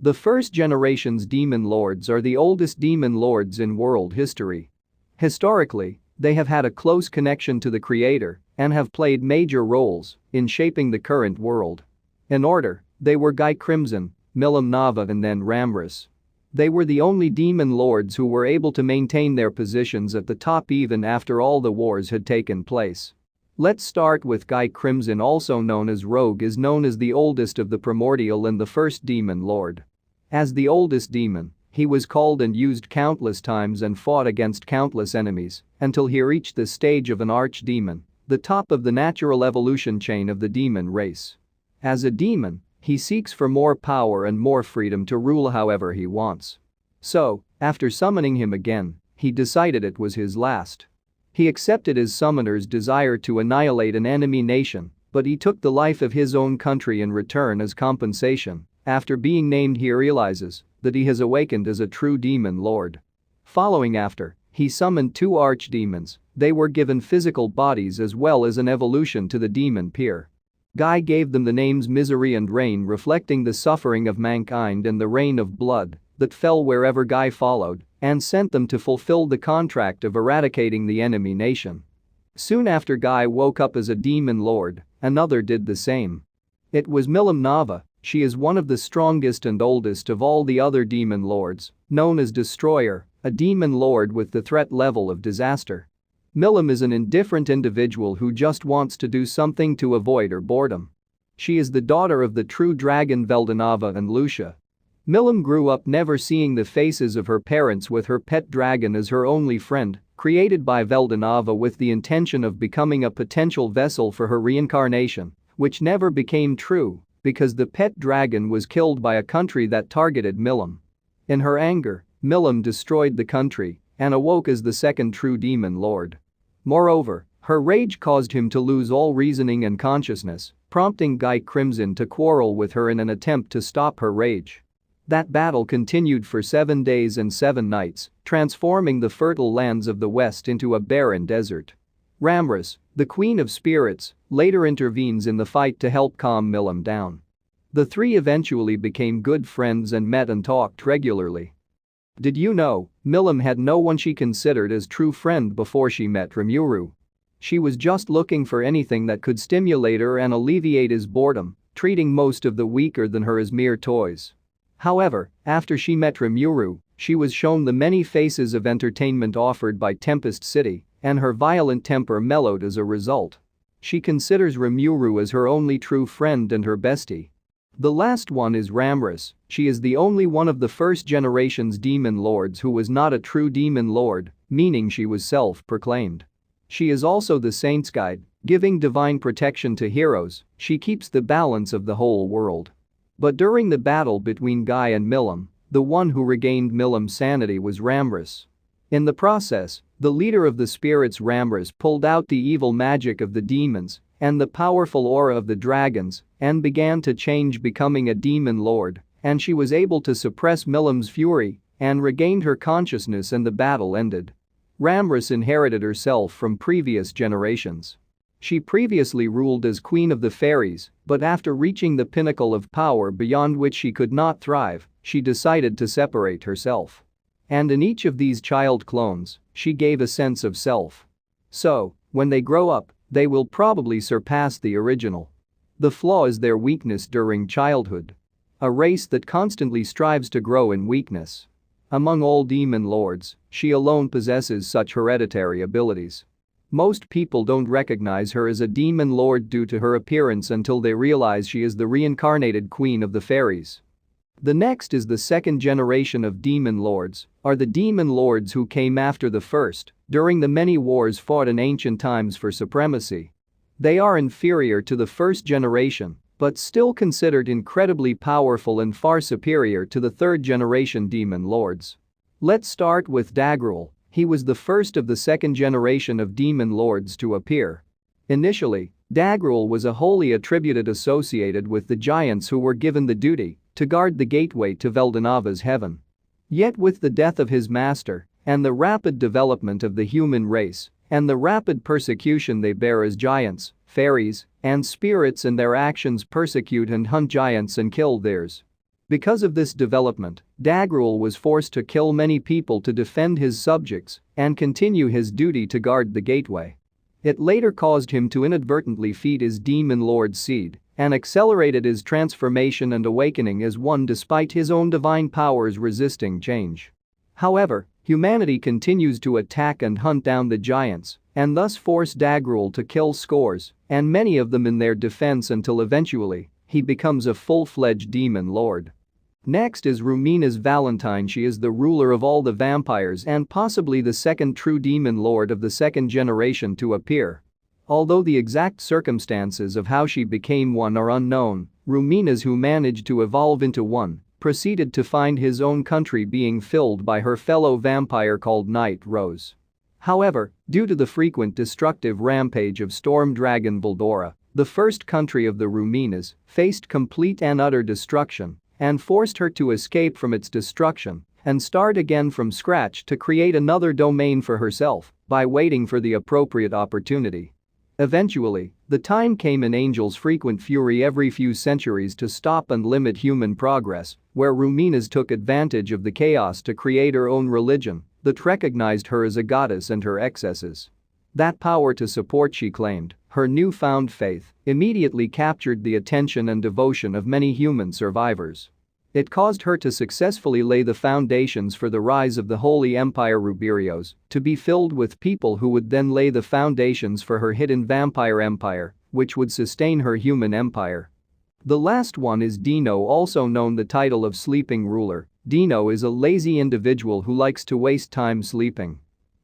The first generation's demon lords are the oldest demon lords in world history. Historically, they have had a close connection to the creator and have played major roles in shaping the current world. In order, they were Guy Crimson, Milim Nava and then Ramrus. They were the only demon lords who were able to maintain their positions at the top even after all the wars had taken place. Let's start with Guy Crimson, also known as Rogue, is known as the oldest of the primordial and the first demon lord. As the oldest demon, he was called and used countless times and fought against countless enemies until he reached the stage of an archdemon, the top of the natural evolution chain of the demon race. As a demon, he seeks for more power and more freedom to rule however he wants. So, after summoning him again, he decided it was his last. He accepted his summoner's desire to annihilate an enemy nation, but he took the life of his own country in return as compensation. After being named, he realizes that he has awakened as a true demon lord. Following after, he summoned 2 archdemons. They were given physical bodies as well as an evolution to the demon peer. Guy gave them the names Misery and Rain, reflecting the suffering of mankind and the rain of blood that fell wherever Guy followed, and sent them to fulfill the contract of eradicating the enemy nation. Soon after Guy woke up as a demon lord, another did the same. It was Milim Nava. She is one of the strongest and oldest of all the other demon lords, known as Destroyer, a demon lord with the threat level of disaster. Milim is an indifferent individual who just wants to do something to avoid her boredom. She is the daughter of the true dragon Veldanava and Lucia. Milim grew up never seeing the faces of her parents, with her pet dragon as her only friend, created by Veldanava with the intention of becoming a potential vessel for her reincarnation, which never became true because the pet dragon was killed by a country that targeted Milim. In her anger, Milim destroyed the country and awoke as the second true demon lord. Moreover, her rage caused him to lose all reasoning and consciousness, prompting Guy Crimson to quarrel with her in an attempt to stop her rage. That battle continued for 7 days and 7 nights, transforming the fertile lands of the west into a barren desert. Ramrus, the Queen of Spirits, later intervenes in the fight to help calm Milim down. The 3 eventually became good friends and met and talked regularly. Did you know, Milim had no one she considered as true friend before she met Rimuru. She was just looking for anything that could stimulate her and alleviate his boredom, treating most of the weaker than her as mere toys. However, after she met Rimuru, she was shown the many faces of entertainment offered by Tempest City, and her violent temper mellowed as a result. She considers Rimuru as her only true friend and her bestie. The last one is Ramrus. She is the only one of the first generation's demon lords who was not a true demon lord, meaning she was self-proclaimed. She is also the saint's guide, giving divine protection to heroes. She keeps the balance of the whole world. But during the battle between Guy and Milim, the one who regained Milim's sanity was Ramrus. In the process, the leader of the spirits, Ramrus, pulled out the evil magic of the demons and the powerful aura of the dragons and began to change, becoming a demon lord, and she was able to suppress Milim's fury and regained her consciousness, and the battle ended. Ramrus inherited herself from previous generations. She previously ruled as Queen of the Fairies, but after reaching the pinnacle of power beyond which she could not thrive, she decided to separate herself. And in each of these child clones, she gave a sense of self. So, when they grow up, they will probably surpass the original. The flaw is their weakness during childhood. A race that constantly strives to grow in weakness. Among all demon lords, she alone possesses such hereditary abilities. Most people don't recognize her as a demon lord due to her appearance until they realize she is the reincarnated Queen of the Fairies. The next is the second generation of demon lords, are the demon lords who came after the first, during the many wars fought in ancient times for supremacy. They are inferior to the first generation, but still considered incredibly powerful and far superior to the third generation demon lords. Let's start with Daggerul. He was the first of the second generation of demon lords to appear. Initially, Daggerul was a wholly attributed associated with the giants who were given the duty to guard the gateway to Veldanava's heaven. Yet with the death of his master, and the rapid development of the human race, and the rapid persecution they bear as giants, fairies, and spirits, and their actions persecute and hunt giants and kill theirs. Because of this development, Dagruel was forced to kill many people to defend his subjects and continue his duty to guard the gateway. It later caused him to inadvertently feed his demon lord seed and accelerated his transformation and awakening as one despite his own divine powers resisting change. However, humanity continues to attack and hunt down the giants and thus force Dagruel to kill scores and many of them in their defense until eventually he becomes a full-fledged demon lord. Next is Rumina's Valentine. She is the ruler of all the vampires and possibly the second true demon lord of the second generation to appear. Although the exact circumstances of how she became one are unknown, Rumina's, who managed to evolve into one, proceeded to find his own country being filled by her fellow vampire called Night Rose. However, due to the frequent destructive rampage of Storm Dragon Valdora, the first country of the Ruminas faced complete and utter destruction and forced her to escape from its destruction and start again from scratch to create another domain for herself by waiting for the appropriate opportunity. Eventually, the time came in Angel's frequent fury every few centuries to stop and limit human progress, where Ruminas took advantage of the chaos to create her own religion that recognized her as a goddess and her excesses. That power to support, she claimed, her newfound faith immediately captured the attention and devotion of many human survivors. It caused her to successfully lay the foundations for the rise of the Holy Empire Ruberios, to be filled with people who would then lay the foundations for her hidden vampire empire, which would sustain her human empire. The last one is Dino, also known the title of Sleeping Ruler. Dino is a lazy individual who likes to waste time sleeping.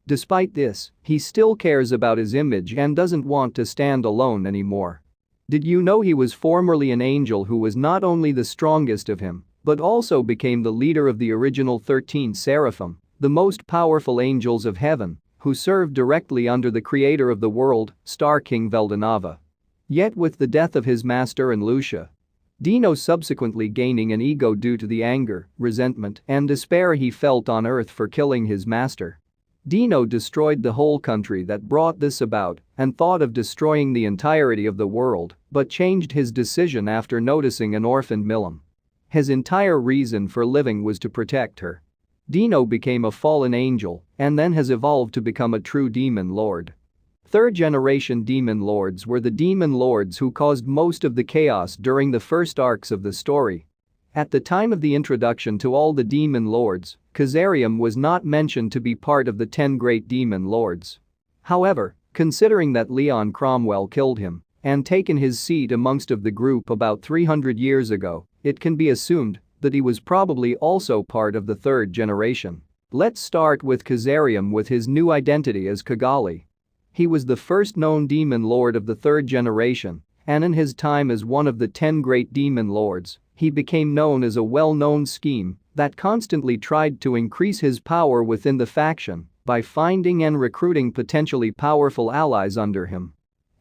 Despite this, he still cares about his image and doesn't want to stand alone anymore. Did you know he was formerly an angel who was not only the strongest of him, but also became the leader of the original 13 Seraphim, the most powerful angels of heaven, who served directly under the creator of the world, Star King Veldanava. Yet with the death of his master and Lucia, Dino subsequently gaining an ego due to the anger, resentment, and despair he felt on Earth for killing his master. Dino destroyed the whole country that brought this about and thought of destroying the entirety of the world, but changed his decision after noticing an orphaned Milam. His entire reason for living was to protect her. Dino became a fallen angel and then has evolved to become a true demon lord. Third-generation demon lords were the demon lords who caused most of the chaos during the first arcs of the story. At the time of the introduction to all the demon lords, Kazarium was not mentioned to be part of the 10 great demon lords. However, considering that Leon Cromwell killed him and taken his seat amongst of the group about 300 years ago, it can be assumed that he was probably also part of the third generation. Let's start with Kazarium with his new identity as Kigali. He was the first known demon lord of the third generation, and in his time as one of the 10 great demon lords, he became known as a well-known scheme that constantly tried to increase his power within the faction by finding and recruiting potentially powerful allies under him.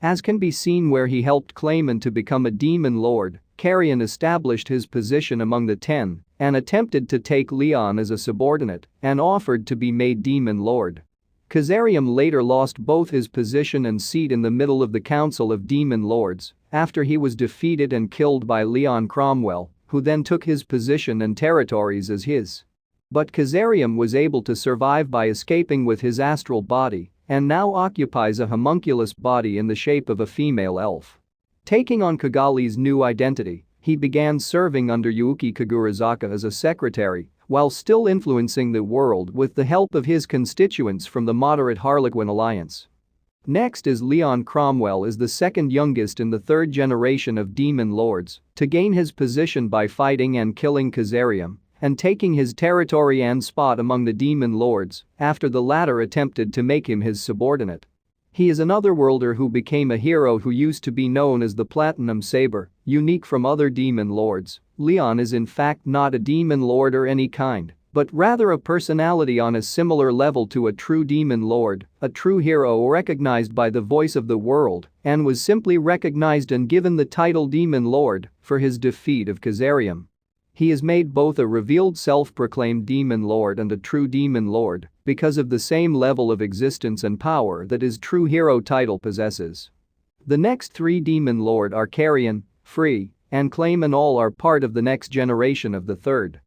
As can be seen where he helped Clayman to become a demon lord, Carrion established his position among the 10 and attempted to take Leon as a subordinate and offered to be made demon lord. Kazarium later lost both his position and seat in the middle of the Council of Demon Lords after he was defeated and killed by Leon Cromwell, who then took his position and territories as his. But Kazarium was able to survive by escaping with his astral body and now occupies a homunculus body in the shape of a female elf. Taking on Kigali's new identity, he began serving under Yuki Kagurazaka as a secretary while still influencing the world with the help of his constituents from the moderate Harlequin Alliance. Next is Leon Cromwell, is the second youngest in the third generation of demon lords to gain his position by fighting and killing Kazarium and taking his territory and spot among the demon lords after the latter attempted to make him his subordinate. He is an otherworlder who became a hero who used to be known as the Platinum Saber, unique from other demon lords. Leon is in fact not a demon lord or any kind, but rather a personality on a similar level to a true demon lord, a true hero recognized by the voice of the world, and was simply recognized and given the title Demon Lord for his defeat of Kazarium. He is made both a revealed self-proclaimed demon lord and a true demon lord because of the same level of existence and power that his true hero title possesses. The next 3 demon lord are Carrion, Free, and claim and all are part of the next generation of the third.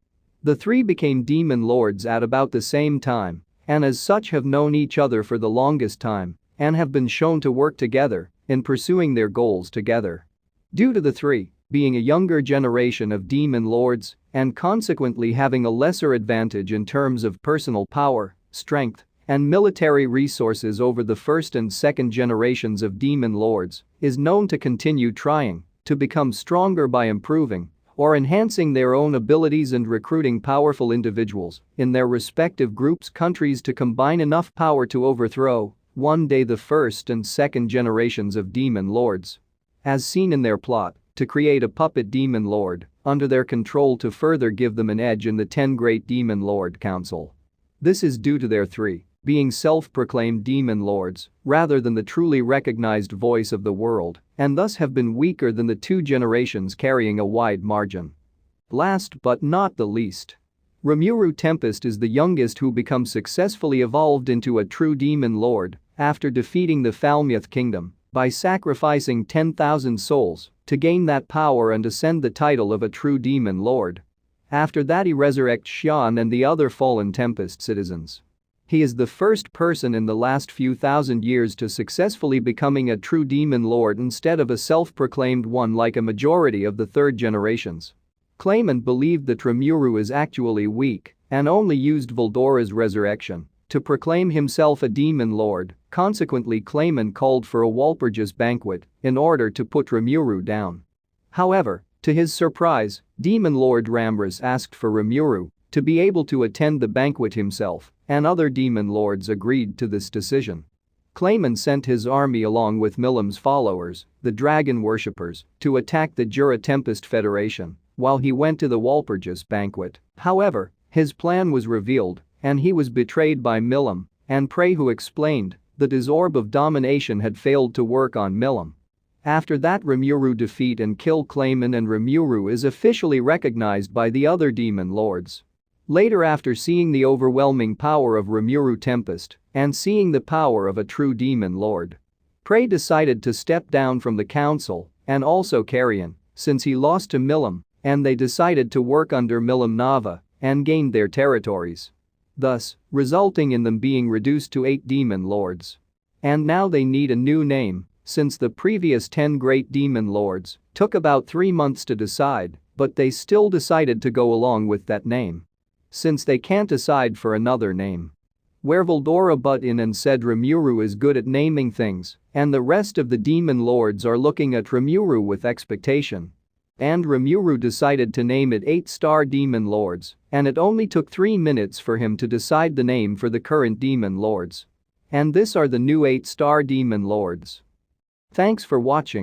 The three became demon lords at about the same time, and as such have known each other for the longest time, and have been shown to work together in pursuing their goals together. Due to the three being a younger generation of demon lords and consequently having a lesser advantage in terms of personal power, strength, and military resources over the first and second generations of demon lords, is known to continue trying to become stronger by improving or enhancing their own abilities and recruiting powerful individuals in their respective groups' countries to combine enough power to overthrow one day the first and second generations of demon lords. As seen in their plot to create a puppet demon lord under their control to further give them an edge in the 10 Great Demon Lord Council. This is due to their three being self-proclaimed demon lords rather than the truly recognized voice of the world, and thus have been weaker than the two generations carrying a wide margin. Last but not the least, Rimuru Tempest is the youngest who becomes successfully evolved into a true demon lord after defeating the Falmouth Kingdom by sacrificing 10,000 souls to gain that power and ascend the title of a true demon lord. After that he resurrects Xian and the other fallen Tempest citizens. He is the first person in the last few thousand years to successfully becoming a true demon lord instead of a self-proclaimed one like a majority of the third generations. Clayman believed that Rimuru is actually weak and only used Voldora's resurrection to proclaim himself a demon lord. Consequently, Clayman called for a Walpurgis banquet in order to put Rimuru down. However, to his surprise, Demon Lord Ramras asked for Rimuru to be able to attend the banquet himself, and other demon lords agreed to this decision. Clayman sent his army along with Milam's followers, the dragon worshippers, to attack the Jura Tempest Federation while he went to the Walpurgis banquet. However, his plan was revealed and he was betrayed by Milam and Prey, who explained that his orb of domination had failed to work on Milam. After that, Rimuru defeat and kill Clayman, and Rimuru is officially recognized by the other demon lords. Later, after seeing the overwhelming power of Rimuru Tempest and seeing the power of a true demon lord, Prey decided to step down from the council and also Carrion since he lost to Milam, and they decided to work under Milam Nava and gained their territories, thus resulting in them being reduced to 8 demon lords. And now they need a new name since the previous 10 great demon lords took about 3 months to decide, but they still decided to go along with that name since they can't decide for another name. Where Voldora butt in and said Rimuru is good at naming things and the rest of the demon lords are looking at Rimuru with expectation. And Rimuru decided to name it 8-star demon lords, and it only took 3 minutes for him to decide the name for the current demon lords. And this are the new 8-star demon lords. Thanks for watching.